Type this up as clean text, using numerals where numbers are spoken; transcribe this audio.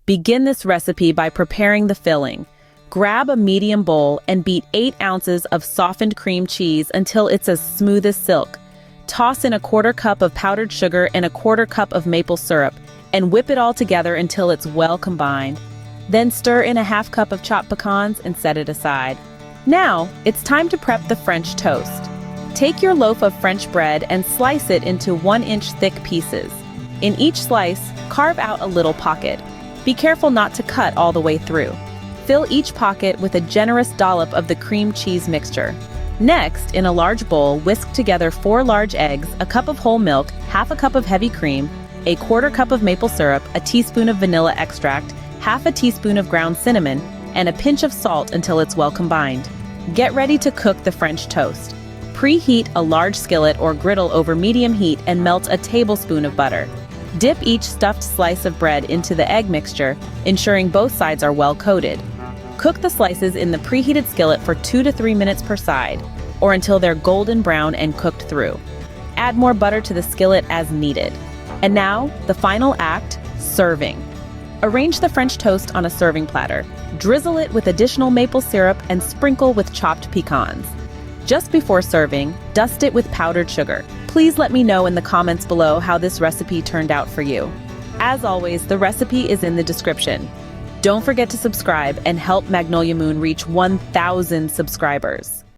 Begin this recipe by preparing the filling. Grab a medium bowl and beat 8 ounces of softened cream cheese until it's as smooth as silk. Toss in a 1/4 cup of powdered sugar and a 1/4 cup of maple syrup and whip it all together until it's well combined. Then stir in a 1/2 cup of chopped pecans and set it aside. Now, it's time to prep the French toast. Take your loaf of French bread and slice it into 1-inch thick pieces. In each slice, carve out a little pocket. Be careful not to cut all the way through. Fill each pocket with a generous dollop of the cream cheese mixture. Next, in a large bowl, whisk together 4 large eggs, a cup of whole milk, 1/2 cup of heavy cream, a 1/4 cup of maple syrup, a teaspoon of vanilla extract, 1/2 teaspoon of ground cinnamon, and a pinch of salt until it's well combined. Get ready to cook the French toast. Preheat a large skillet or griddle over medium heat and melt a tablespoon of butter. Dip each stuffed slice of bread into the egg mixture, ensuring both sides are well coated. Cook the slices in the preheated skillet for 2 to 3 minutes per side, or until they're golden brown and cooked through. Add more butter to the skillet as needed. And now, the final act, serving. Arrange the French toast on a serving platter. Drizzle it with additional maple syrup and sprinkle with chopped pecans. Just before serving, dust it with powdered sugar. Please let me know in the comments below how this recipe turned out for you. As always, the recipe is in the description. Don't forget to subscribe and help Magnolia Moon reach 1,000 subscribers.